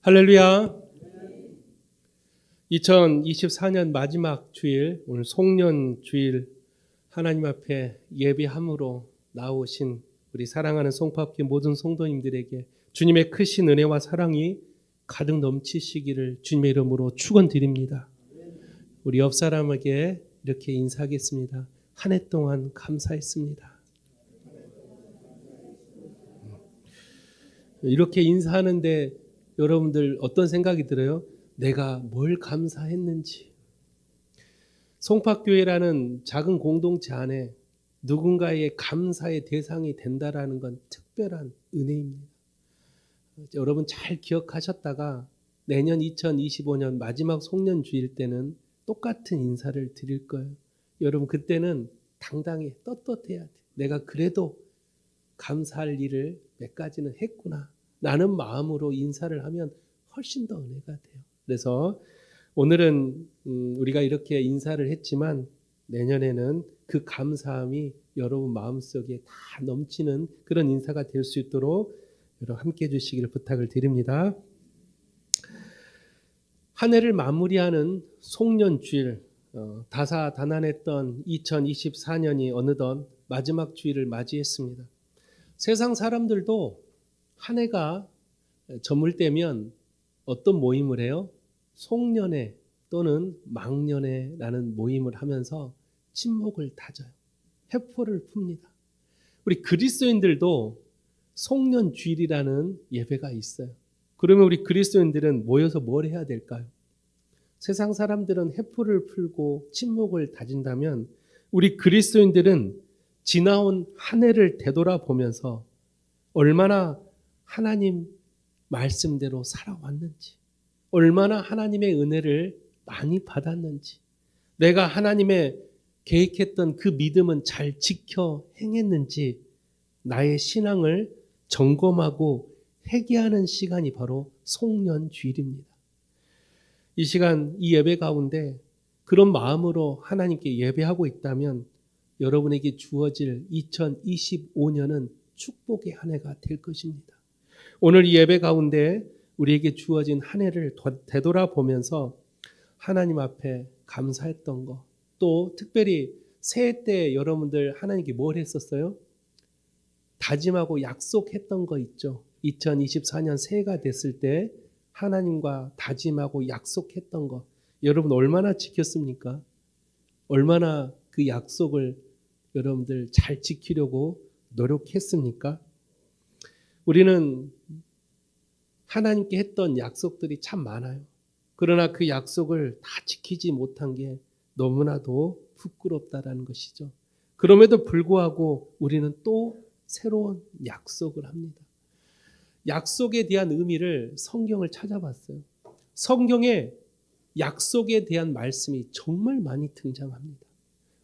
할렐루야. 2024년 마지막 주일, 오늘 송년 주일 하나님 앞에 예배함으로 나오신 우리 사랑하는 송파교회 모든 성도님들에게 주님의 크신 은혜와 사랑이 가득 넘치시기를 주님의 이름으로 축원드립니다. 우리 옆 사람에게 이렇게 인사하겠습니다. 한 해 동안 감사했습니다. 이렇게 인사하는데 여러분들 어떤 생각이 들어요? 내가 뭘 감사했는지. 송파교회라는 작은 공동체 안에 누군가의 감사의 대상이 된다라는 건 특별한 은혜입니다. 여러분 잘 기억하셨다가 내년 2025년 마지막 송년주일 때는 똑같은 인사를 드릴 거예요. 여러분 그때는 당당히 떳떳해야 돼. 내가 그래도 감사할 일을 몇 가지는 했구나. 라는 마음으로 인사를 하면 훨씬 더 은혜가 돼요. 그래서 오늘은 우리가 이렇게 인사를 했지만 내년에는 그 감사함이 여러분 마음속에 다 넘치는 그런 인사가 될 수 있도록 여러분 함께해 주시기를 부탁을 드립니다. 한 해를 마무리하는 송년주일, 다사다난했던 2024년이 어느덧 마지막 주일을 맞이했습니다. 세상 사람들도 한 해가 저물 때면 어떤 모임을 해요? 송년회 또는 망년회라는 모임을 하면서 친목을 다져요. 회포를 풉니다. 우리 그리스도인들도 송년주일이라는 예배가 있어요. 그러면 우리 그리스도인들은 모여서 뭘 해야 될까요? 세상 사람들은 회포를 풀고 친목을 다진다면 우리 그리스도인들은 지나온 한 해를 되돌아보면서 얼마나 하나님 말씀대로 살아왔는지, 얼마나 하나님의 은혜를 많이 받았는지, 내가 하나님의 계획했던 그 믿음은 잘 지켜 행했는지 나의 신앙을 점검하고 회개하는 시간이 바로 송년주일입니다. 이 시간 이 예배 가운데 그런 마음으로 하나님께 예배하고 있다면 여러분에게 주어질 2025년은 축복의 한 해가 될 것입니다. 오늘 이 예배 가운데 우리에게 주어진 한 해를 되돌아보면서 하나님 앞에 감사했던 거, 또 특별히 새해 때 여러분들 하나님께 뭘 했었어요? 다짐하고 약속했던 거 있죠. 2024년 새해가 됐을 때 하나님과 다짐하고 약속했던 거 여러분 얼마나 지켰습니까? 얼마나 그 약속을 여러분들 잘 지키려고 노력했습니까? 우리는 하나님께 했던 약속들이 참 많아요. 그러나 그 약속을 다 지키지 못한 게 너무나도 부끄럽다라는 것이죠. 그럼에도 불구하고 우리는 또 새로운 약속을 합니다. 약속에 대한 의미를 성경을 찾아봤어요. 성경에 약속에 대한 말씀이 정말 많이 등장합니다.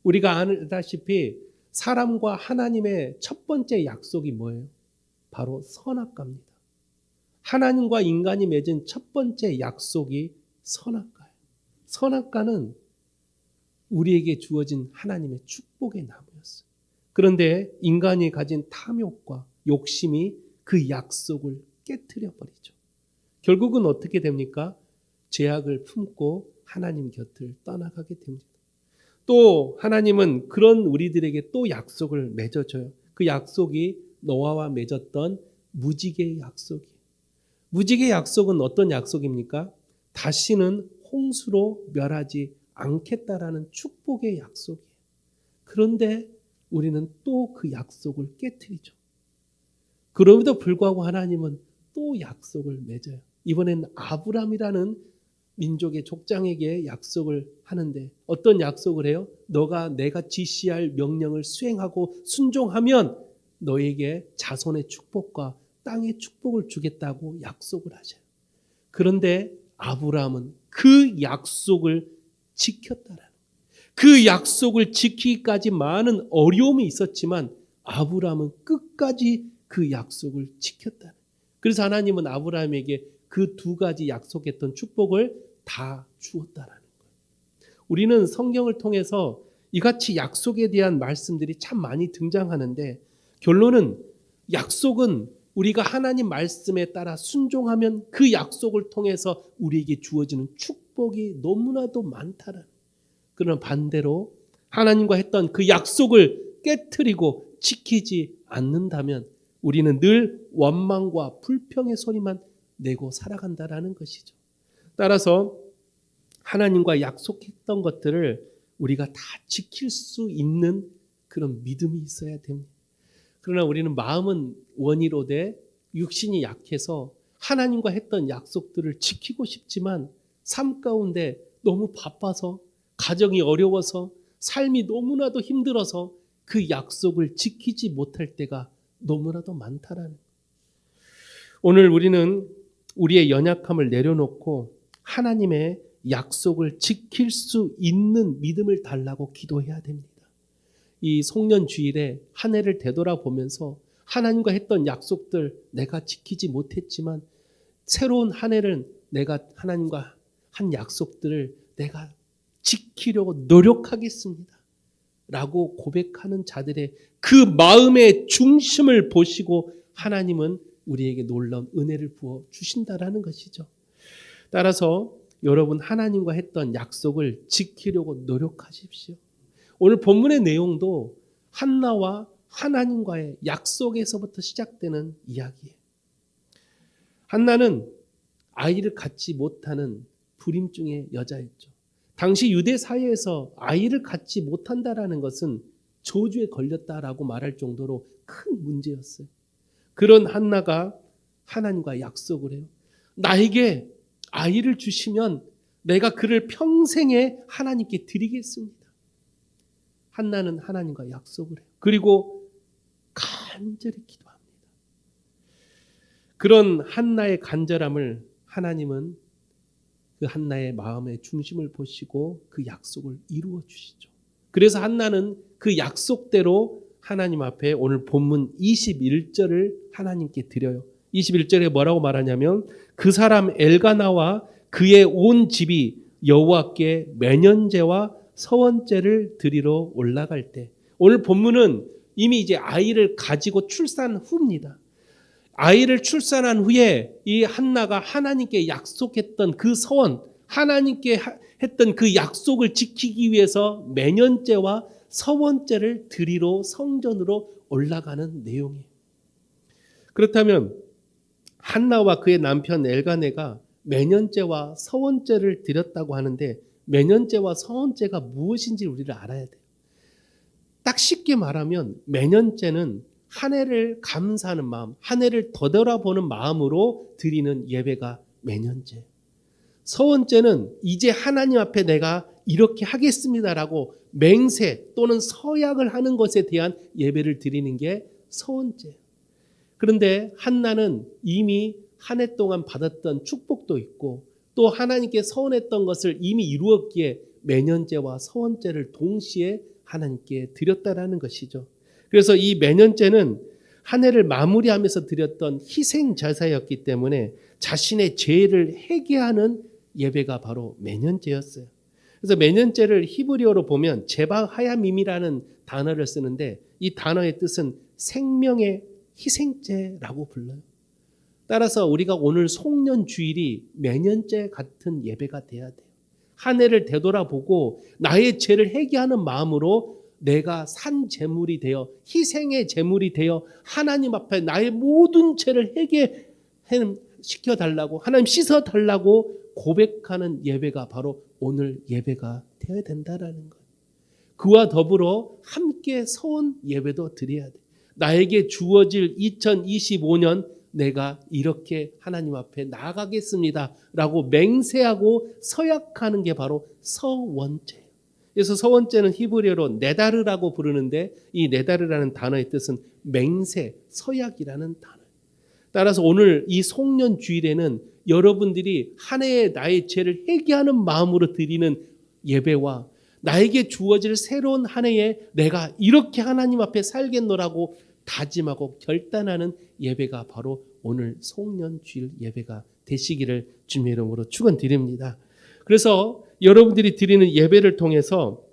우리가 아다시피 사람과 하나님의 첫 번째 약속이 뭐예요? 바로 선악과입니다. 하나님과 인간이 맺은 첫 번째 약속이 선악과예요. 선악과는 우리에게 주어진 하나님의 축복의 나무였어요. 그런데 인간이 가진 탐욕과 욕심이 그 약속을 깨트려 버리죠. 결국은 어떻게 됩니까? 죄악을 품고 하나님 곁을 떠나가게 됩니다. 또 하나님은 그런 우리들에게 또 약속을 맺어줘요. 그 약속이 노아와 맺었던 무지개의 약속이에요. 무지개의 약속은 어떤 약속입니까? 다시는 홍수로 멸하지 않겠다라는 축복의 약속이에요. 그런데 우리는 또 그 약속을 깨트리죠. 그럼에도 불구하고 하나님은 또 약속을 맺어요. 이번엔 아브람이라는 민족의 족장에게 약속을 하는데 어떤 약속을 해요? 너가 내가 지시할 명령을 수행하고 순종하면 너에게 자손의 축복과 땅의 축복을 주겠다고 약속을 하셔요. 그런데 아브라함은 그 약속을 지켰다라는 거예요. 그 약속을 지키기까지 많은 어려움이 있었지만 아브라함은 끝까지 그 약속을 지켰다는 거예요. 그래서 하나님은 아브라함에게 그 두 가지 약속했던 축복을 다 주었다라는 거예요. 우리는 성경을 통해서 이같이 약속에 대한 말씀들이 참 많이 등장하는데 결론은 약속은 우리가 하나님 말씀에 따라 순종하면 그 약속을 통해서 우리에게 주어지는 축복이 너무나도 많다라는. 그러나 반대로 하나님과 했던 그 약속을 깨트리고 지키지 않는다면 우리는 늘 원망과 불평의 소리만 내고 살아간다라는 것이죠. 따라서 하나님과 약속했던 것들을 우리가 다 지킬 수 있는 그런 믿음이 있어야 됩니다. 그러나 우리는 마음은 원이로되 육신이 약해서 하나님과 했던 약속들을 지키고 싶지만 삶 가운데 너무 바빠서, 가정이 어려워서, 삶이 너무나도 힘들어서 그 약속을 지키지 못할 때가 너무나도 많다라는. 오늘 우리는 우리의 연약함을 내려놓고 하나님의 약속을 지킬 수 있는 믿음을 달라고 기도해야 됩니다. 이 송년주일에 한 해를 되돌아보면서 하나님과 했던 약속들 내가 지키지 못했지만 새로운 한 해는 내가 하나님과 한 약속들을 내가 지키려고 노력하겠습니다 라고 고백하는 자들의 그 마음의 중심을 보시고 하나님은 우리에게 놀라운 은혜를 부어 주신다라는 것이죠. 따라서 여러분 하나님과 했던 약속을 지키려고 노력하십시오. 오늘 본문의 내용도 한나와 하나님과의 약속에서부터 시작되는 이야기예요. 한나는 아이를 갖지 못하는 불임증의 여자였죠. 당시 유대 사회에서 아이를 갖지 못한다라는 것은 저주에 걸렸다라고 말할 정도로 큰 문제였어요. 그런 한나가 하나님과 약속을 해요. 나에게 아이를 주시면 내가 그를 평생에 하나님께 드리겠습니다. 한나는 하나님과 약속을 해요. 그리고 간절히 기도합니다. 그런 한나의 간절함을 하나님은 그 한나의 마음의 중심을 보시고 그 약속을 이루어 주시죠. 그래서 한나는 그 약속대로 하나님 앞에 오늘 본문 21절을 하나님께 드려요. 21절에 뭐라고 말하냐면 그 사람 엘가나와 그의 온 집이 여호와께 매년제와 서원제를 드리러 올라갈 때, 오늘 본문은 이미 이제 아이를 가지고 출산 후입니다. 아이를 출산한 후에 이 한나가 하나님께 약속했던 그 서원, 하나님께 했던 그 약속을 지키기 위해서 매년제와 서원제를 드리러 성전으로 올라가는 내용이에요. 그렇다면 한나와 그의 남편 엘가네가 매년제와 서원제를 드렸다고 하는데 매년제와 서원제가 무엇인지 우리를 알아야 돼요. 딱 쉽게 말하면 매년제는 한 해를 감사하는 마음, 한 해를 되돌아보는 마음으로 드리는 예배가 매년제. 서원제는 이제 하나님 앞에 내가 이렇게 하겠습니다라고 맹세 또는 서약을 하는 것에 대한 예배를 드리는 게 서원제. 그런데 한나는 이미 한 해 동안 받았던 축복도 있고 또 하나님께 서원했던 것을 이미 이루었기에 매년제와 서원제를 동시에 하나님께 드렸다라는 것이죠. 그래서 이 매년제는 한 해를 마무리하면서 드렸던 희생 제사였기 때문에 자신의 죄를 회개하는 예배가 바로 매년제였어요. 그래서 매년제를 히브리어로 보면 제바 하야밈이라는 단어를 쓰는데 이 단어의 뜻은 생명의 희생제라고 불러요. 따라서 우리가 오늘 송년주일이 매년제 같은 예배가 돼야 돼요. 한 해를 되돌아보고 나의 죄를 회개하는 마음으로 내가 산 제물이 되어 희생의 제물이 되어 하나님 앞에 나의 모든 죄를 해결시켜달라고 하나님 씻어달라고 고백하는 예배가 바로 오늘 예배가 되어야 된다라는 것. 그와 더불어 함께 서원 예배도 드려야 돼. 나에게 주어질 2025년 내가 이렇게 하나님 앞에 나아가겠습니다 라고 맹세하고 서약하는 게 바로 서원제예요. 그래서 서원제는 히브리어로 네다르라고 부르는데 이 네다르라는 단어의 뜻은 맹세, 서약이라는 단어예요. 따라서 오늘 이 송년주일에는 여러분들이 한 해의 나의 죄를 회개하는 마음으로 드리는 예배와 나에게 주어질 새로운 한 해에 내가 이렇게 하나님 앞에 살겠노라고 다짐하고 결단하는 예배가 바로 오늘 송년주일 예배가 되시기를 주님의 이름으로 축원드립니다. 그래서 여러분들이 드리는 예배를 통해서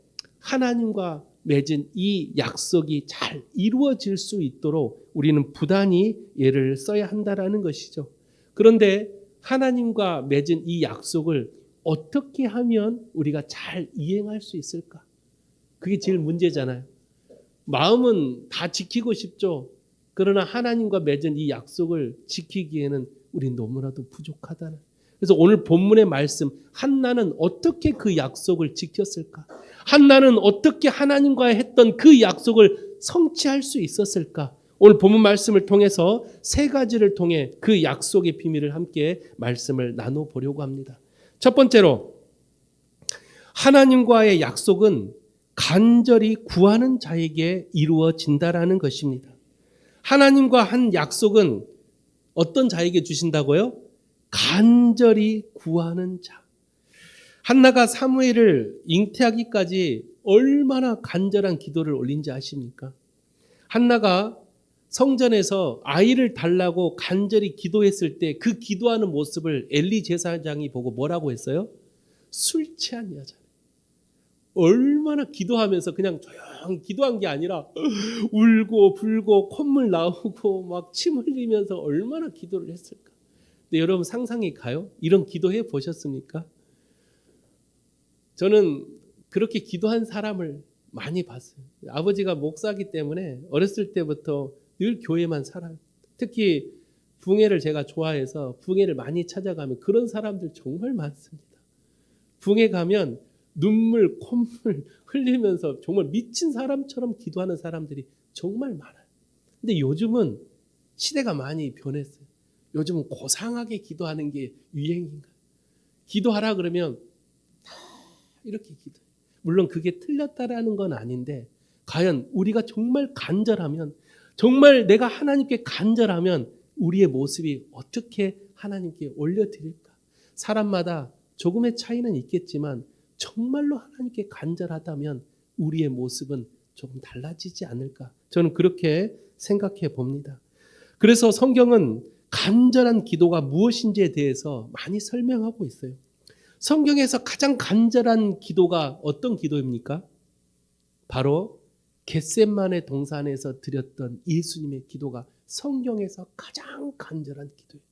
하나님과 맺은 이 약속이 잘 이루어질 수 있도록 우리는 부단히 애를 써야 한다라는 것이죠. 그런데 하나님과 맺은 이 약속을 어떻게 하면 우리가 잘 이행할 수 있을까? 그게 제일 문제잖아요. 마음은 다 지키고 싶죠. 그러나 하나님과 맺은 이 약속을 지키기에는 우리 너무나도 부족하다는. 그래서 오늘 본문의 말씀, 한나는 어떻게 그 약속을 지켰을까? 한나는 어떻게 하나님과 했던 그 약속을 성취할 수 있었을까? 오늘 본문 말씀을 통해서 세 가지를 통해 그 약속의 비밀을 함께 말씀을 나눠보려고 합니다. 첫 번째로, 하나님과의 약속은 간절히 구하는 자에게 이루어진다라는 것입니다. 하나님과 한 약속은 어떤 자에게 주신다고요? 간절히 구하는 자. 한나가 사무엘을 잉태하기까지 얼마나 간절한 기도를 올린지 아십니까? 한나가 성전에서 아이를 달라고 간절히 기도했을 때 그 기도하는 모습을 엘리 제사장이 보고 뭐라고 했어요? 술 취한 여자. 얼마나 기도하면서 그냥 조용히 기도한 게 아니라 울고 불고 콧물 나오고 막 침 흘리면서 얼마나 기도를 했을까? 근데 여러분 상상이 가요? 이런 기도해 보셨습니까? 저는 그렇게 기도한 사람을 많이 봤어요. 아버지가 목사기 때문에 어렸을 때부터 늘 교회만 살아요. 특히 붕해를 제가 좋아해서 붕해를 많이 찾아가면 그런 사람들 정말 많습니다. 붕해 가면 눈물, 콧물 흘리면서 정말 미친 사람처럼 기도하는 사람들이 정말 많아요. 근데 요즘은 시대가 많이 변했어요. 요즘은 고상하게 기도하는 게 유행인가? 기도하라 그러면 다 이렇게 기도해요. 물론 그게 틀렸다라는 건 아닌데 과연 우리가 정말 간절하면, 정말 내가 하나님께 간절하면 우리의 모습이 어떻게 하나님께 올려드릴까? 사람마다 조금의 차이는 있겠지만 정말로 하나님께 간절하다면 우리의 모습은 조금 달라지지 않을까? 저는 그렇게 생각해 봅니다. 그래서 성경은 간절한 기도가 무엇인지에 대해서 많이 설명하고 있어요. 성경에서 가장 간절한 기도가 어떤 기도입니까? 바로 겟세마네 동산에서 드렸던 예수님의 기도가 성경에서 가장 간절한 기도예요.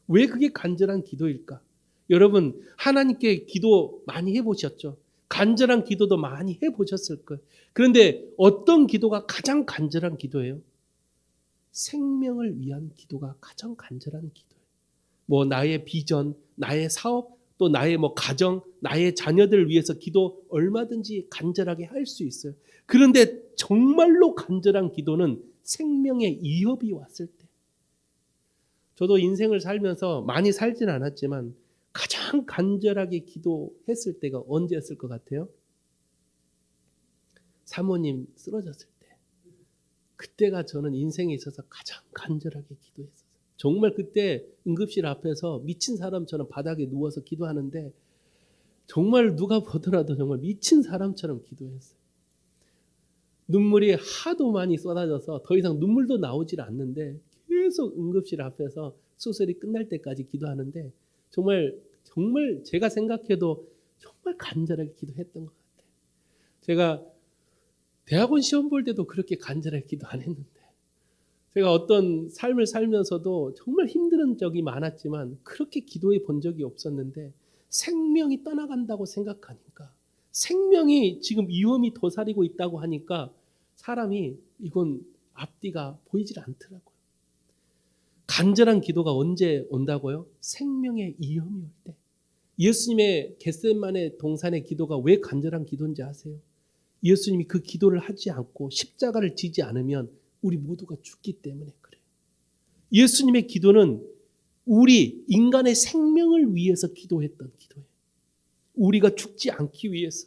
왜 그게 간절한 기도일까? 여러분 하나님께 기도 많이 해보셨죠? 간절한 기도도 많이 해보셨을 거예요. 그런데 어떤 기도가 가장 간절한 기도예요? 생명을 위한 기도가 가장 간절한 기도예요. 뭐 나의 비전, 나의 사업, 또 나의 가정, 나의 자녀들을 위해서 기도 얼마든지 간절하게 할 수 있어요. 그런데 정말로 간절한 기도는 생명의 위협이 왔을 때. 저도 인생을 살면서 많이 살진 않았지만 가장 간절하게 기도했을 때가 언제였을 것 같아요? 사모님 쓰러졌을 때. 그때가 저는 인생에 있어서 가장 간절하게 기도했어요. 정말 그때 응급실 앞에서 미친 사람처럼 바닥에 누워서 기도하는데 정말 누가 보더라도 정말 미친 사람처럼 기도했어요. 눈물이 하도 많이 쏟아져서 더 이상 눈물도 나오질 않는데 계속 응급실 앞에서 수술이 끝날 때까지 기도하는데 정말 제가 생각해도 정말 간절하게 기도했던 것 같아요. 제가 대학원 시험 볼 때도 그렇게 간절하게 기도 안 했는데 제가 어떤 삶을 살면서도 정말 힘든 적이 많았지만 그렇게 기도해 본 적이 없었는데 생명이 떠나간다고 생각하니까, 생명이 지금 위험이 도사리고 있다고 하니까 사람이 이건 앞뒤가 보이질 않더라고요. 간절한 기도가 언제 온다고요? 생명의 위험이 올 때. 예수님의 겟세마네 동산의 기도가 왜 간절한 기도인지 아세요? 예수님이 그 기도를 하지 않고 십자가를 지지 않으면 우리 모두가 죽기 때문에 그래요. 예수님의 기도는 우리 인간의 생명을 위해서 기도했던 기도예요. 우리가 죽지 않기 위해서,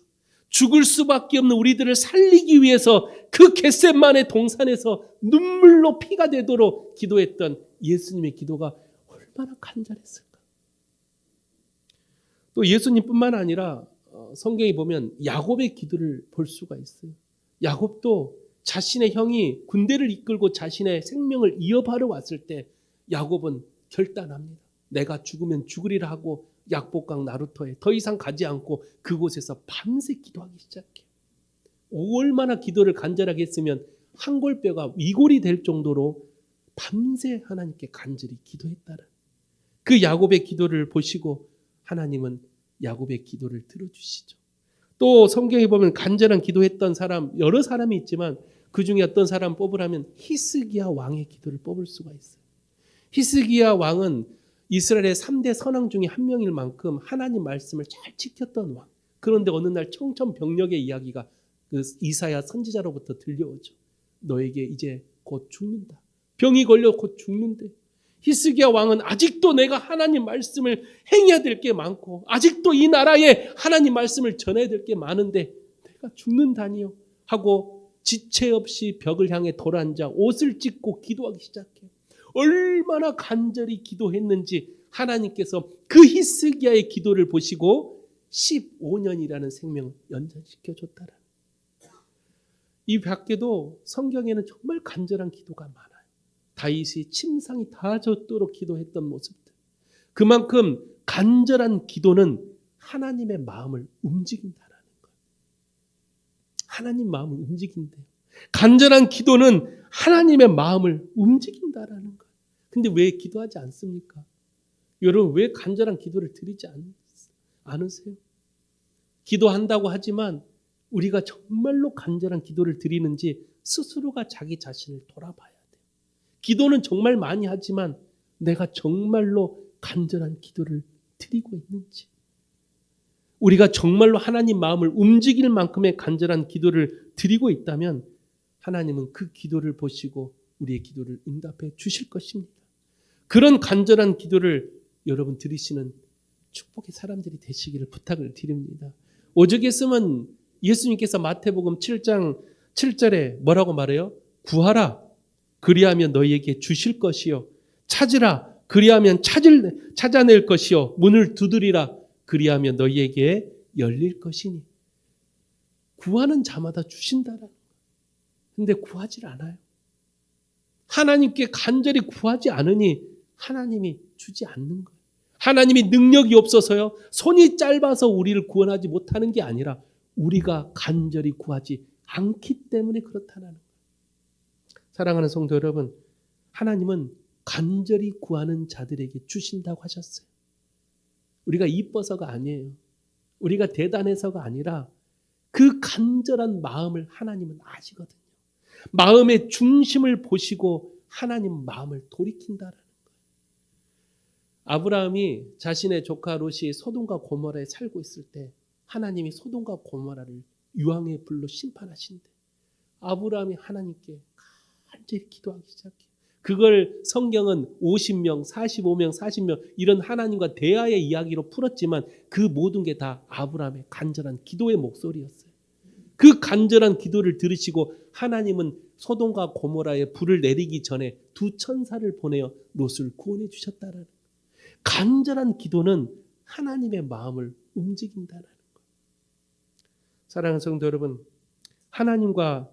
죽을 수밖에 없는 우리들을 살리기 위해서 그 겟세마네 동산에서 눈물로 피가 되도록 기도했던 예수님의 기도가 얼마나 간절했을까. 또 예수님뿐만 아니라 성경에 보면 야곱의 기도를 볼 수가 있어요. 야곱도 자신의 형이 군대를 이끌고 자신의 생명을 이어받으러 왔을 때 야곱은 결단합니다. 내가 죽으면 죽으리라 하고 약복강 나루터에 더 이상 가지 않고 그곳에서 밤새 기도하기 시작해요. 얼마나 기도를 간절하게 했으면 한골뼈가 위골이 될 정도로 밤새 하나님께 간절히 기도했다는 그 야곱의 기도를 보시고 하나님은 야곱의 기도를 들어주시죠. 또 성경에 보면 간절한 기도했던 사람 여러 사람이 있지만 그 중에 어떤 사람 뽑으라면 히스기야 왕의 기도를 뽑을 수가 있어요. 히스기야 왕은 이스라엘의 3대 선왕 중에 한 명일 만큼 하나님 말씀을 잘 지켰던 왕. 그런데 어느 날 청천벽력의 이야기가 그 이사야 선지자로부터 들려오죠. 너에게 이제 곧 죽는다. 병이 걸려 곧 죽는데 히스기야 왕은 아직도 내가 하나님 말씀을 행해야 될 게 많고 아직도 이 나라에 하나님 말씀을 전해야 될 게 많은데 내가 죽는다니요 하고 지체 없이 벽을 향해 돌아앉아 옷을 찢고 기도하기 시작해요. 얼마나 간절히 기도했는지 하나님께서 그 히스기야의 기도를 보시고 15년이라는 생명을 연장시켜줬다라는. 이 밖에도 성경에는 정말 간절한 기도가 많아요. 다윗이 침상이 닿아졌도록 기도했던 모습들. 그만큼 간절한 기도는 하나님의 마음을 움직인다라는 거예요. 하나님 마음을 움직인대요. 간절한 기도는 하나님의 마음을 움직인다라는 거예요. 근데 왜 기도하지 않습니까? 여러분 왜 간절한 기도를 드리지 않으세요? 기도한다고 하지만 우리가 정말로 간절한 기도를 드리는지 스스로가 자기 자신을 돌아봐야 돼요. 기도는 정말 많이 하지만 내가 정말로 간절한 기도를 드리고 있는지, 우리가 정말로 하나님 마음을 움직일 만큼의 간절한 기도를 드리고 있다면 하나님은 그 기도를 보시고 우리의 기도를 응답해 주실 것입니다. 그런 간절한 기도를 여러분 드리시는 축복의 사람들이 되시기를 부탁을 드립니다. 오죽했으면 예수님께서 마태복음 7장 7절에 뭐라고 말해요? 구하라 그리하면 너희에게 주실 것이요 찾으라 그리하면 찾아낼 것이요 문을 두드리라 그리하면 너희에게 열릴 것이니. 구하는 자마다 주신다라는 거예요. 근데 구하질 않아요. 하나님께 간절히 구하지 않으니 하나님이 주지 않는 거예요. 하나님이 능력이 없어서요, 손이 짧아서 우리를 구원하지 못하는 게 아니라 우리가 간절히 구하지 않기 때문에 그렇다는 거예요. 사랑하는 성도 여러분, 하나님은 간절히 구하는 자들에게 주신다고 하셨어요. 우리가 이뻐서가 아니에요. 우리가 대단해서가 아니라 그 간절한 마음을 하나님은 아시거든요. 마음의 중심을 보시고 하나님 마음을 돌이킨다라는 거예요. 아브라함이 자신의 조카 롯이 소돔과 고모라에 살고 있을 때 하나님이 소돔과 고모라를 유황의 불로 심판하신대. 아브라함이 하나님께 간절히 기도하기 시작해요. 그걸 성경은 50명, 45명, 40명 이런 하나님과 대화의 이야기로 풀었지만 그 모든 게 다 아브라함의 간절한 기도의 목소리였어요. 그 간절한 기도를 들으시고 하나님은 소돔과 고모라에 불을 내리기 전에 두 천사를 보내어 롯을 구원해 주셨다는 거예요. 간절한 기도는 하나님의 마음을 움직인다는 거예요. 사랑하는 성도 여러분, 하나님과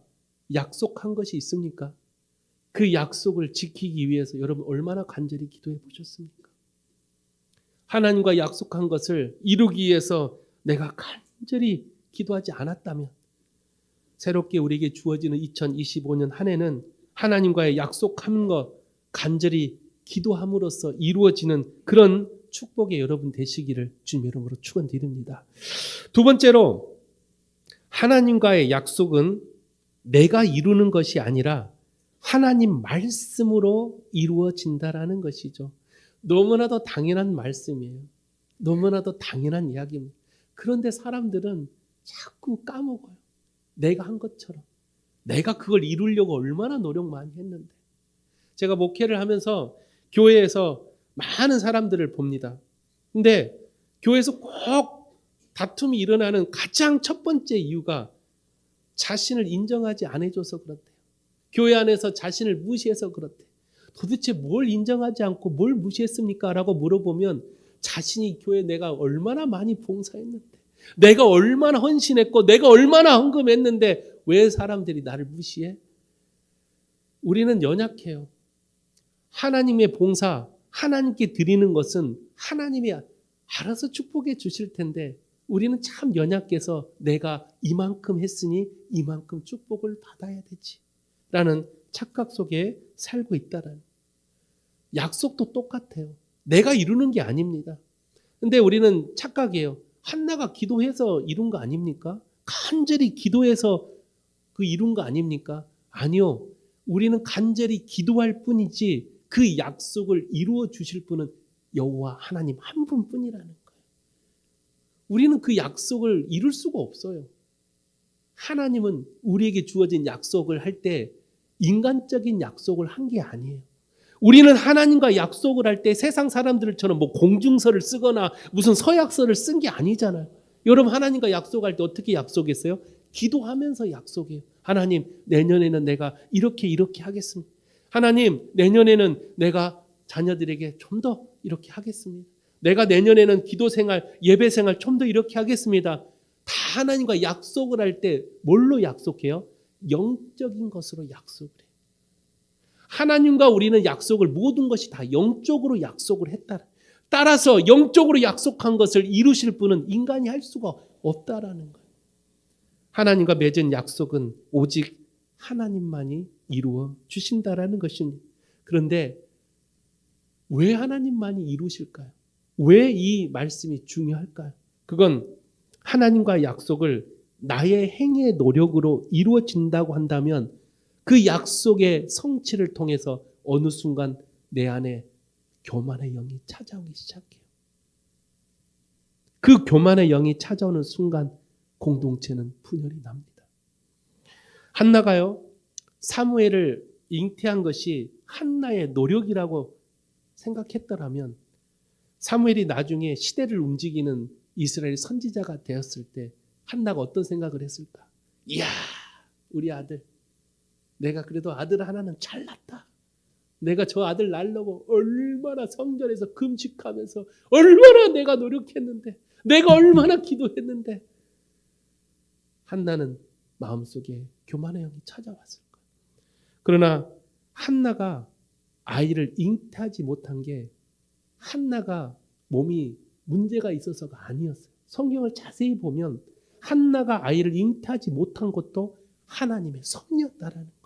약속한 것이 있습니까? 그 약속을 지키기 위해서 여러분 얼마나 간절히 기도해 보셨습니까? 하나님과 약속한 것을 이루기 위해서 내가 간절히 기도하지 않았다면 새롭게 우리에게 주어지는 2025년 한 해는 하나님과의 약속한 것 간절히 기도함으로써 이루어지는 그런 축복의 여러분 되시기를 주님 이름으로 축원드립니다. 두 번째로 하나님과의 약속은 내가 이루는 것이 아니라 하나님 말씀으로 이루어진다라는 것이죠. 너무나도 당연한 말씀이에요. 너무나도 당연한 이야기입니다. 그런데 사람들은 자꾸 까먹어요. 내가 한 것처럼. 내가 그걸 이루려고 얼마나 노력 많이 했는데. 제가 목회를 하면서 교회에서 많은 사람들을 봅니다. 근데 교회에서 꼭 다툼이 일어나는 가장 첫 번째 이유가 자신을 인정하지 않아줘서 그렇대요. 교회 안에서 자신을 무시해서 그렇대. 도대체 뭘 인정하지 않고 뭘 무시했습니까? 라고 물어보면 자신이 교회에 내가 얼마나 많이 봉사했는데, 내가 얼마나 헌신했고, 내가 얼마나 헌금했는데 왜 사람들이 나를 무시해? 우리는 연약해요. 하나님의 봉사, 하나님께 드리는 것은 하나님이 알아서 축복해 주실 텐데 우리는 참 연약해서 내가 이만큼 했으니 이만큼 축복을 받아야 되지 라는 착각 속에 살고 있다라는. 약속도 똑같아요. 내가 이루는 게 아닙니다. 근데 우리는 착각이에요. 한나가 기도해서 이룬 거 아닙니까? 간절히 기도해서 그 이룬 거 아닙니까? 아니요. 우리는 간절히 기도할 뿐이지 그 약속을 이루어 주실 분은 여호와 하나님 한 분뿐이라는 거예요. 우리는 그 약속을 이룰 수가 없어요. 하나님은 우리에게 주어진 약속을 할 때 인간적인 약속을 한 게 아니에요. 우리는 하나님과 약속을 할 때 세상 사람들처럼 뭐 공증서를 쓰거나 무슨 서약서를 쓴 게 아니잖아요. 여러분 하나님과 약속할 때 어떻게 약속했어요? 기도하면서 약속해요. 하나님 내년에는 내가 이렇게 하겠습니다. 하나님 내년에는 내가 자녀들에게 좀 더 이렇게 하겠습니다. 내가 내년에는 기도생활 예배생활 좀 더 이렇게 하겠습니다. 다 하나님과 약속을 할 때 뭘로 약속해요? 영적인 것으로 약속을 해요. 하나님과 우리는 약속을 모든 것이 다 영적으로 약속을 했다. 따라서 영적으로 약속한 것을 이루실 분은 인간이 할 수가 없다라는 거예요. 하나님과 맺은 약속은 오직 하나님만이 이루어 주신다라는 것입니다. 그런데 왜 하나님만이 이루실까요? 왜 이 말씀이 중요할까요? 그건 하나님과 약속을 나의 행위의 노력으로 이루어진다고 한다면 그 약속의 성취를 통해서 어느 순간 내 안에 교만의 영이 찾아오기 시작해요. 그 교만의 영이 찾아오는 순간 공동체는 분열이 납니다. 한나가요, 사무엘을 잉태한 것이 한나의 노력이라고 생각했더라면 사무엘이 나중에 시대를 움직이는 이스라엘 선지자가 되었을 때 한나가 어떤 생각을 했을까? 이야, 우리 아들. 내가 그래도 아들 하나는 잘났다. 내가 저 아들 낳으려고 얼마나 성전에서 금식하면서 얼마나 내가 노력했는데 내가 얼마나 기도했는데 한나는 마음속에 교만의 영이 찾아왔을 거예요. 그러나 한나가 아이를 잉태하지 못한 게 한나가 몸이 문제가 있어서가 아니었어요. 성경을 자세히 보면 한나가 아이를 잉태하지 못한 것도 하나님의 섭리였다라는 거예요.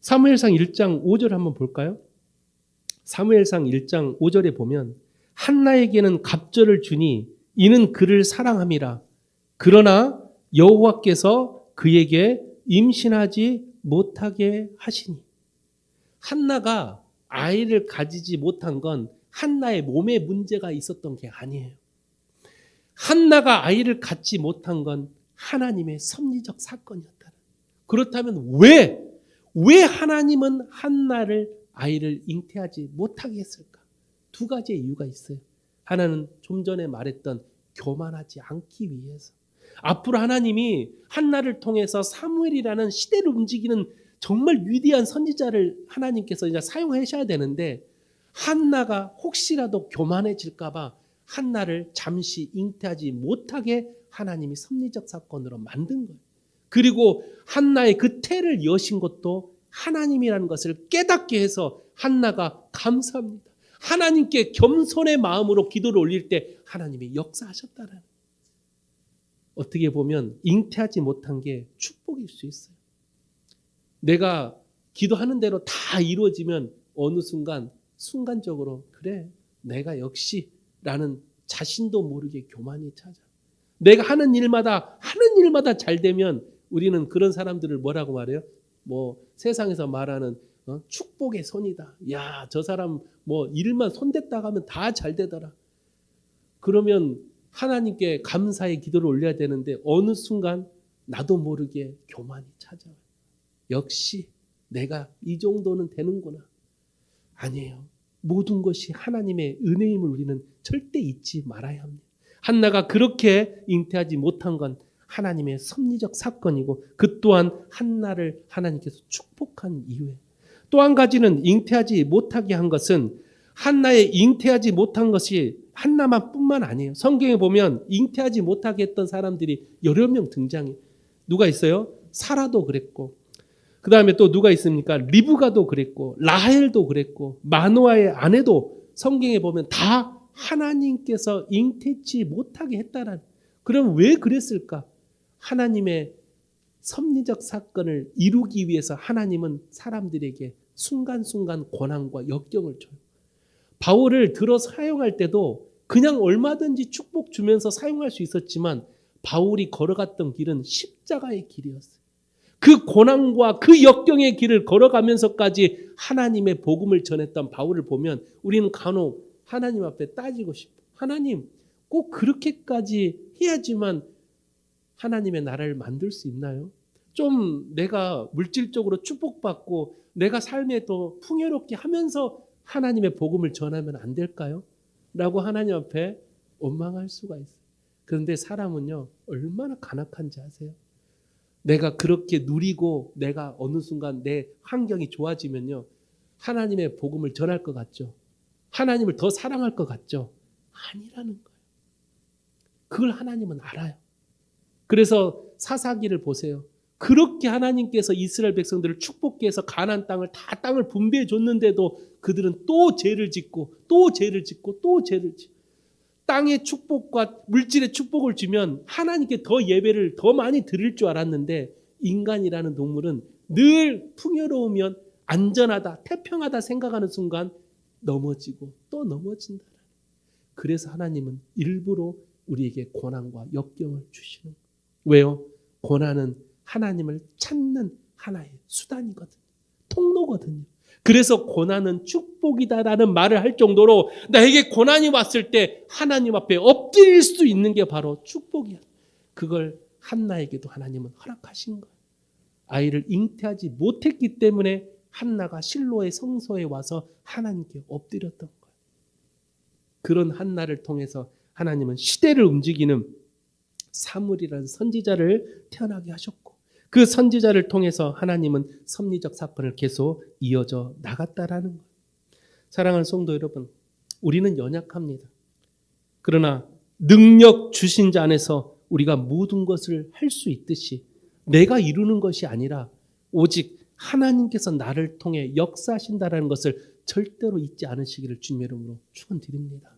사무엘상 1장 5절 한번 볼까요? 사무엘상 1장 5절에 보면 한나에게는 갑절을 주니 이는 그를 사랑함이라. 그러나 여호와께서 그에게 임신하지 못하게 하시니. 한나가 아이를 가지지 못한 건 한나의 몸에 문제가 있었던 게 아니에요. 한나가 아이를 갖지 못한 건 하나님의 섭리적 사건이었다. 그렇다면 왜 하나님은 한나를 아이를 잉태하지 못하게 했을까? 두 가지의 이유가 있어요. 하나는 좀 전에 말했던 교만하지 않기 위해서. 앞으로 하나님이 한나를 통해서 사무엘이라는 시대를 움직이는 정말 위대한 선지자를 하나님께서 이제 사용하셔야 되는데 한나가 혹시라도 교만해질까 봐 한나를 잠시 잉태하지 못하게 하나님이 섭리적 사건으로 만든 거예요. 그리고 한나의 그 태를 여신 것도 하나님이라는 것을 깨닫게 해서 한나가 감사합니다. 하나님께 겸손의 마음으로 기도를 올릴 때 하나님이 역사하셨다라는. 어떻게 보면 잉태하지 못한 게 축복일 수 있어요. 내가 기도하는 대로 다 이루어지면 어느 순간적으로 그래 내가 역시 라는 자신도 모르게 교만이 찾아. 내가 하는 일마다 잘 되면 우리는 그런 사람들을 뭐라고 말해요? 뭐 세상에서 말하는 축복의 손이다. 야, 저 사람 뭐 일만 손댔다 하면 다 잘 되더라. 그러면 하나님께 감사의 기도를 올려야 되는데 어느 순간 나도 모르게 교만이 찾아와요. 역시 내가 이 정도는 되는구나. 아니에요. 모든 것이 하나님의 은혜임을 우리는 절대 잊지 말아야 합니다. 한나가 그렇게 잉태하지 못한 건 하나님의 섭리적 사건이고 그 또한 한나를 하나님께서 축복한 이유예요. 또 한 가지는 잉태하지 못하게 한 것은 한나의 잉태하지 못한 것이 한나만 뿐만 아니에요. 성경에 보면 잉태하지 못하게 했던 사람들이 여러 명 등장해요. 누가 있어요? 사라도 그랬고 그 다음에 또 누가 있습니까? 리브가도 그랬고 라헬도 그랬고 마노아의 아내도 성경에 보면 다 하나님께서 잉태치 못하게 했다라는. 그럼 왜 그랬을까? 하나님의 섭리적 사건을 이루기 위해서 하나님은 사람들에게 순간순간 고난과 역경을 줘요. 바울을 들어 사용할 때도 그냥 얼마든지 축복 주면서 사용할 수 있었지만 바울이 걸어갔던 길은 십자가의 길이었어요. 그 고난과 그 역경의 길을 걸어가면서까지 하나님의 복음을 전했던 바울을 보면 우리는 간혹 하나님 앞에 따지고 싶어. 하나님 꼭 그렇게까지 해야지만 하나님의 나라를 만들 수 있나요? 좀 내가 물질적으로 축복받고 내가 삶에 더 풍요롭게 하면서 하나님의 복음을 전하면 안 될까요? 라고 하나님 앞에 원망할 수가 있어요. 그런데 사람은요, 얼마나 간악한지 아세요? 내가 그렇게 누리고 내가 어느 순간 내 환경이 좋아지면요, 하나님의 복음을 전할 것 같죠? 하나님을 더 사랑할 것 같죠? 아니라는 거예요. 그걸 하나님은 알아요. 그래서 사사기를 보세요. 그렇게 하나님께서 이스라엘 백성들을 축복해 해서 가나안 땅을 다 땅을 분배해 줬는데도 그들은 또 죄를 짓고 또 죄를 짓고 또 죄를 짓고 땅의 축복과 물질의 축복을 주면 하나님께 더 예배를 더 많이 드릴 줄 알았는데 인간이라는 동물은 늘 풍요로우면 안전하다, 태평하다 생각하는 순간 넘어지고 또 넘어진다. 그래서 하나님은 일부러 우리에게 고난과 역경을 주시는 거예요. 왜요? 고난은 하나님을 찾는 하나의 수단이거든요. 통로거든요. 그래서 고난은 축복이다라는 말을 할 정도로 나에게 고난이 왔을 때 하나님 앞에 엎드릴 수 있는 게 바로 축복이야. 그걸 한나에게도 하나님은 허락하신 거예요. 아이를 잉태하지 못했기 때문에 한나가 실로의 성소에 와서 하나님께 엎드렸던 거예요. 그런 한나를 통해서 하나님은 시대를 움직이는 사무엘이라는 선지자를 태어나게 하셨고 그 선지자를 통해서 하나님은 섭리적 사건을 계속 이어져 나갔다라는 거예요. 사랑하는 성도 여러분, 우리는 연약합니다. 그러나 능력 주신 자 안에서 우리가 모든 것을 할 수 있듯이 내가 이루는 것이 아니라 오직 하나님께서 나를 통해 역사하신다라는 것을 절대로 잊지 않으시기를 주님의 이름으로 축원드립니다.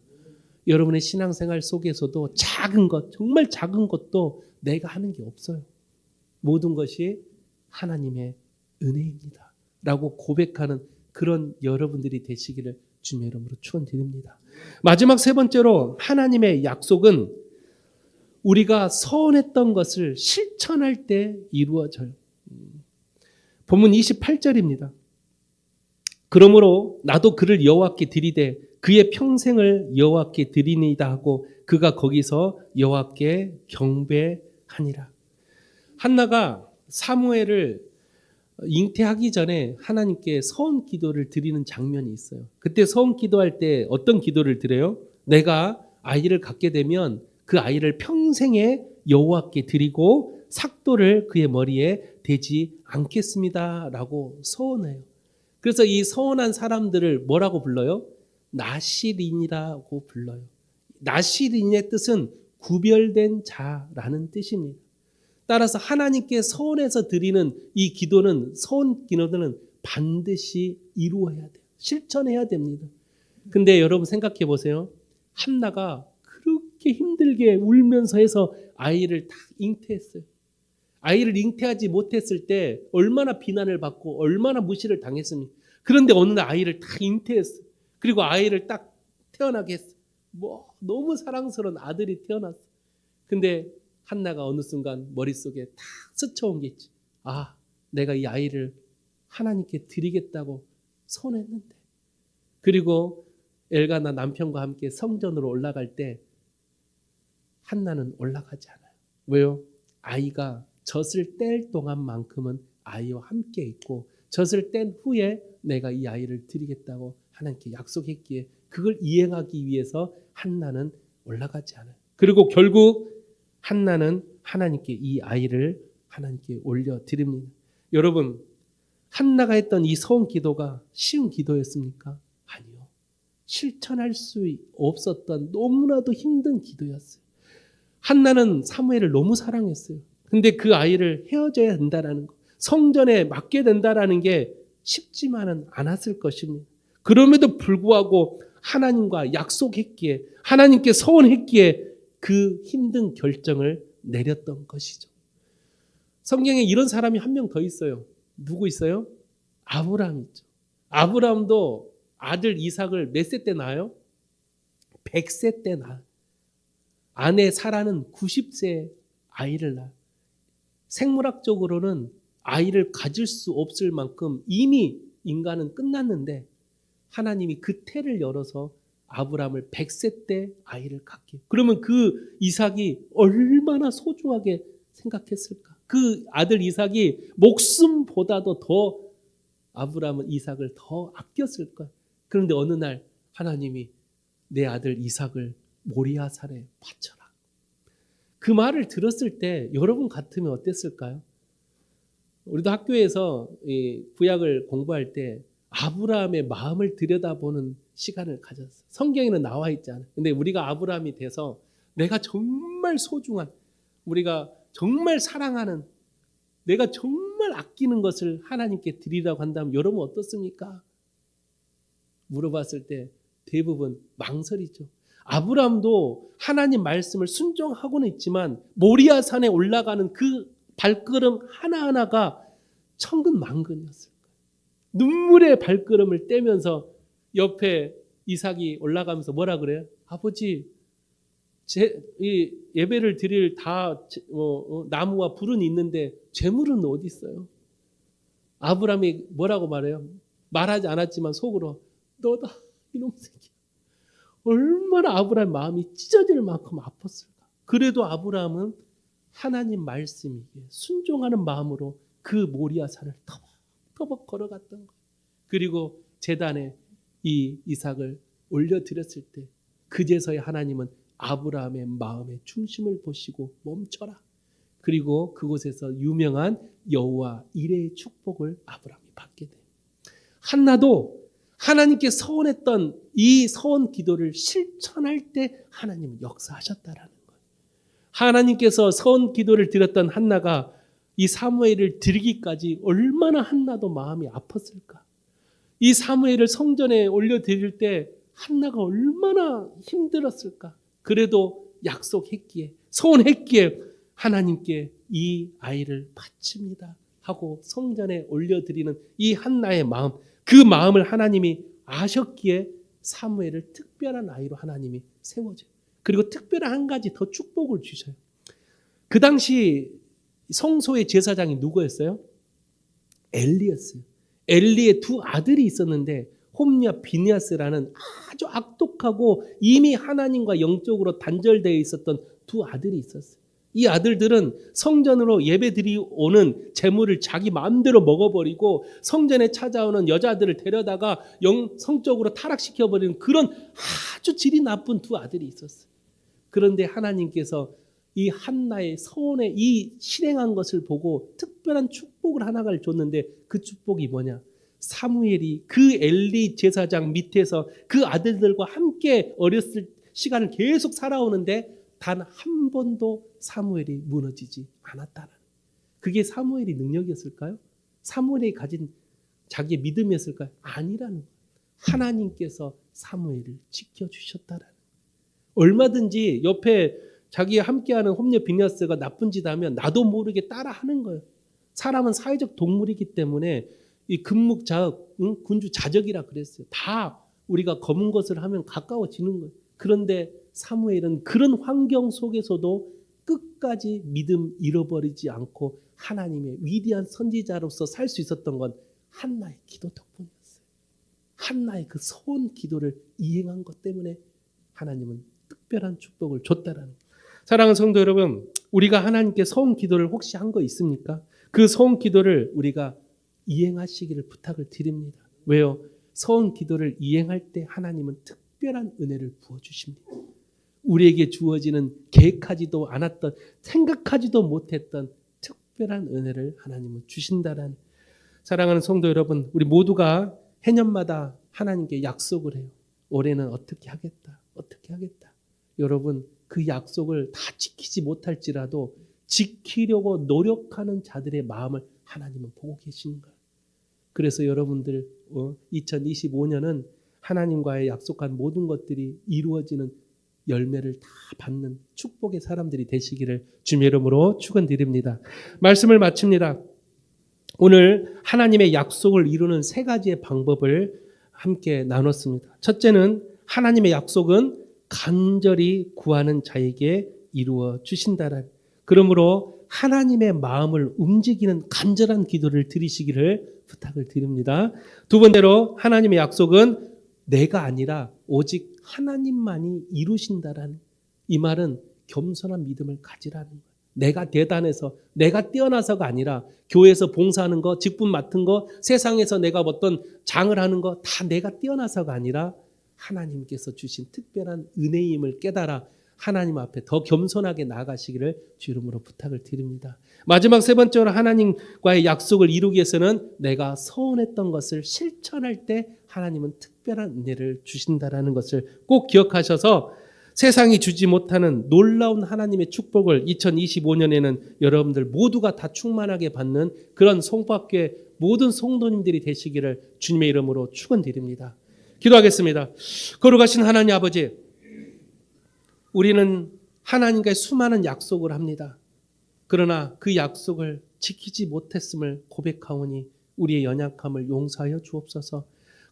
여러분의 신앙생활 속에서도 작은 것, 정말 작은 것도 내가 하는 게 없어요. 모든 것이 하나님의 은혜입니다. 라고 고백하는 그런 여러분들이 되시기를 주님의 이름으로 축원드립니다. 마지막 세 번째로 하나님의 약속은 우리가 서원했던 것을 실천할 때 이루어져요. 본문 28절입니다. 그러므로 나도 그를 여호와께 드리되 그의 평생을 여호와께 드리니이다 하고 그가 거기서 여호와께 경배하니라. 한나가 사무엘을 잉태하기 전에 하나님께 서원 기도를 드리는 장면이 있어요. 그때 서원 기도할 때 어떤 기도를 드려요? 내가 아이를 갖게 되면 그 아이를 평생에 여호와께 드리고 삭도를 그의 머리에 대지 않겠습니다 라고 서원해요. 그래서 이 서원한 사람들을 뭐라고 불러요? 나실인이라고 불러요. 나실인의 뜻은 구별된 자라는 뜻입니다. 따라서 하나님께 서원해서 드리는 이 기도는 서원 기도는 반드시 이루어야 돼요. 실천해야 됩니다. 근데 여러분 생각해 보세요. 한나가 그렇게 힘들게 울면서 해서 아이를 다 잉태했어요. 아이를 잉태하지 못했을 때 얼마나 비난을 받고 얼마나 무시를 당했습니까? 그런데 어느 날 아이를 다 잉태했어요. 그리고 아이를 딱 태어나게 했어요. 너무 사랑스러운 아들이 태어났어요. 근데 한나가 어느 순간 머릿속에 탁 스쳐온 게 있지. 아, 내가 이 아이를 하나님께 드리겠다고 선했는데. 그리고 엘가나 남편과 함께 성전으로 올라갈 때 한나는 올라가지 않아요. 왜요? 아이가 젖을 뗄 동안만큼은 아이와 함께 있고 젖을 뗀 후에 내가 이 아이를 드리겠다고 하나님께 약속했기에 그걸 이행하기 위해서 한나는 올라가지 않아요. 그리고 결국 한나는 하나님께 이 아이를 하나님께 올려드립니다. 여러분, 한나가 했던 이 서원 기도가 쉬운 기도였습니까? 아니요. 실천할 수 없었던 너무나도 힘든 기도였어요. 한나는 사무엘을 너무 사랑했어요. 근데 그 아이를 헤어져야 된다라는 거, 성전에 맡게 된다라는 게 쉽지만은 않았을 것입니다. 그럼에도 불구하고 하나님과 약속했기에, 하나님께 서원했기에 그 힘든 결정을 내렸던 것이죠. 성경에 이런 사람이 한 명 더 있어요. 누구 있어요? 아브라함 있죠. 아브라함도 아들 이삭을 몇 세 때 낳아요? 100세 때 낳아요. 아내 사라는 90세 아이를 낳아요. 생물학적으로는 아이를 가질 수 없을 만큼 이미 인간은 끝났는데 하나님이 그 태를 열어서 아브라함을 100세 때 아이를 갖게. 그러면 그 이삭이 얼마나 소중하게 생각했을까? 그 아들 이삭이 목숨보다도 더 아브라함은 이삭을 더 아꼈을 거야. 그런데 어느 날 하나님이 내 아들 이삭을 모리아산에 바쳐라. 그 말을 들었을 때 여러분 같으면 어땠을까요? 우리도 학교에서 이 구약을 공부할 때 아브라함의 마음을 들여다보는 시간을 가졌어요. 성경에는 나와 있지 않아요. 근데 우리가 아브라함이 돼서 내가 정말 소중한, 우리가 정말 사랑하는, 내가 정말 아끼는 것을 하나님께 드리라고 한다면 여러분 어떻습니까? 물어봤을 때 대부분 망설이죠. 아브라함도 하나님 말씀을 순종하고는 있지만 모리아산에 올라가는 그 발걸음 하나하나가 천근만근이었을 거예요. 눈물의 발걸음을 떼면서 옆에 이삭이 올라가면서 뭐라 그래요? 아버지, 이 예배를 드릴 나무와 불은 있는데 제물은 어디 있어요? 아브라함이 뭐라고 말해요? 말하지 않았지만 속으로 너다 이놈 새끼. 얼마나 아브라함 마음이 찢어질 만큼 아팠을까? 그래도 아브라함은 하나님 말씀에 순종하는 마음으로 그 모리아산을 터벅터벅 걸어갔던 거예요. 그리고 제단에 이 이삭을 올려드렸을 때 그제서야 하나님은 아브라함의 마음의 중심을 보시고 멈춰라. 그리고 그곳에서 유명한 여호와 이레의 축복을 아브라함이 받게 돼요. 한나도 하나님께 서원했던 이 서원 기도를 실천할 때 하나님은 역사하셨다라는 거예요. 하나님께서 서원 기도를 드렸던 한나가 이 사무엘을 드리기까지 얼마나 한나도 마음이 아팠을까. 이 사무엘을 성전에 올려드릴 때 한나가 얼마나 힘들었을까. 그래도 약속했기에, 서원했기에 하나님께 이 아이를 바칩니다 하고 성전에 올려드리는 이 한나의 마음, 그 마음을 하나님이 아셨기에 사무엘을 특별한 아이로 하나님이 세워줘요. 그리고 특별한 한 가지 더 축복을 주셔요. 그 당시 성소의 제사장이 누구였어요? 엘리였어요. 엘리의 두 아들이 있었는데 홈리와 비니아스라는 아주 악독하고 이미 하나님과 영적으로 단절되어 있었던 두 아들이 있었어요. 이 아들들은 성전으로 예배드리 오는 재물을 자기 마음대로 먹어버리고 성전에 찾아오는 여자들을 데려다가 성적으로 타락시켜버리는 그런 아주 질이 나쁜 두 아들이 있었어요. 그런데 하나님께서 이 한나의 서원에 이 실행한 것을 보고 특별한 축복을 하나를 줬는데 그 축복이 뭐냐? 사무엘이 그 엘리 제사장 밑에서 그 아들들과 함께 어렸을 시간을 계속 살아오는데 단 한 번도 사무엘이 무너지지 않았다는, 그게 사무엘의 능력이었을까요? 사무엘이 가진 자기의 믿음이었을까요? 아니라는 거예요. 하나님께서 사무엘을 지켜주셨다라는 거예요. 얼마든지 옆에 자기 함께하는 홈리 비니아스가 나쁜 짓 하면 나도 모르게 따라하는 거예요. 사람은 사회적 동물이기 때문에 이 금묵자흑, 군주자적이라 그랬어요. 다 우리가 검은 것을 하면 가까워지는 거예요. 그런데 사무엘은 그런 환경 속에서도 끝까지 믿음 잃어버리지 않고 하나님의 위대한 선지자로서 살 수 있었던 건 한나의 기도 덕분이었어요. 한나의 그 서원 기도를 이행한 것 때문에 하나님은 특별한 축복을 줬다라는 거예요. 사랑하는 성도 여러분, 우리가 하나님께 서원 기도를 혹시 한 거 있습니까? 그 서원 기도를 우리가 이행하시기를 부탁을 드립니다. 왜요? 서원 기도를 이행할 때 하나님은 특별한 은혜를 부어주십니다. 우리에게 주어지는 계획하지도 않았던, 생각하지도 못했던 특별한 은혜를 하나님은 주신다는. 사랑하는 성도 여러분, 우리 모두가 해년마다 하나님께 약속을 해요. 올해는 어떻게 하겠다, 어떻게 하겠다. 여러분, 그 약속을 다 지키지 못할지라도 지키려고 노력하는 자들의 마음을 하나님은 보고 계시는 거예요. 그래서 여러분들 2025년은 하나님과의 약속한 모든 것들이 이루어지는 열매를 다 받는 축복의 사람들이 되시기를 주님의 이름으로 축원드립니다. 말씀을 마칩니다. 오늘 하나님의 약속을 이루는 세 가지의 방법을 함께 나눴습니다. 첫째는 하나님의 약속은 간절히 구하는 자에게 이루어 주신다는, 그러므로 하나님의 마음을 움직이는 간절한 기도를 드리시기를 부탁을 드립니다. 두 번째로 하나님의 약속은 내가 아니라 오직 하나님만이 이루신다라는, 이 말은 겸손한 믿음을 가지라는 거예요. 내가 대단해서, 내가 뛰어나서가 아니라 교회에서 봉사하는 거, 직분 맡은 거, 세상에서 내가 어떤 장을 하는 거 다 내가 뛰어나서가 아니라 하나님께서 주신 특별한 은혜임을 깨달아 하나님 앞에 더 겸손하게 나아가시기를 주 이름으로 부탁을 드립니다. 마지막 세 번째로 하나님과의 약속을 이루기 위해서는 내가 서운했던 것을 실천할 때 하나님은 특별한 은혜를 주신다라는 것을 꼭 기억하셔서 세상이 주지 못하는 놀라운 하나님의 축복을 2025년에는 여러분들 모두가 다 충만하게 받는 그런 송파교회 모든 성도님들이 되시기를 주님의 이름으로 축원드립니다. 기도하겠습니다. 거룩하신 하나님 아버지, 우리는 하나님과의 수많은 약속을 합니다. 그러나 그 약속을 지키지 못했음을 고백하오니 우리의 연약함을 용서하여 주옵소서.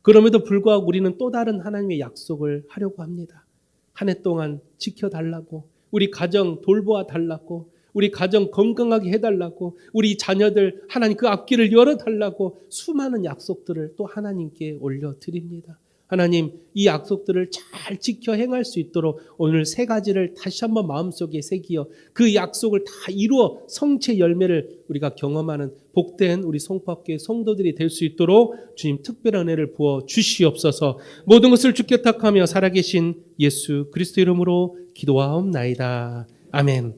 그럼에도 불구하고 우리는 또 다른 하나님의 약속을 하려고 합니다. 한 해 동안 지켜달라고, 우리 가정 돌보아 달라고, 우리 가정 건강하게 해달라고, 우리 자녀들 하나님 그 앞길을 열어달라고 수많은 약속들을 또 하나님께 올려드립니다. 하나님, 이 약속들을 잘 지켜 행할 수 있도록 오늘 세 가지를 다시 한번 마음속에 새기어 그 약속을 다 이루어 성체 열매를 우리가 경험하는 복된 우리 송파교회 성도들이 될 수 있도록 주님 특별한 은혜를 부어 주시옵소서. 모든 것을 주께 탁하며 살아계신 예수 그리스도 이름으로 기도하옵나이다. 아멘.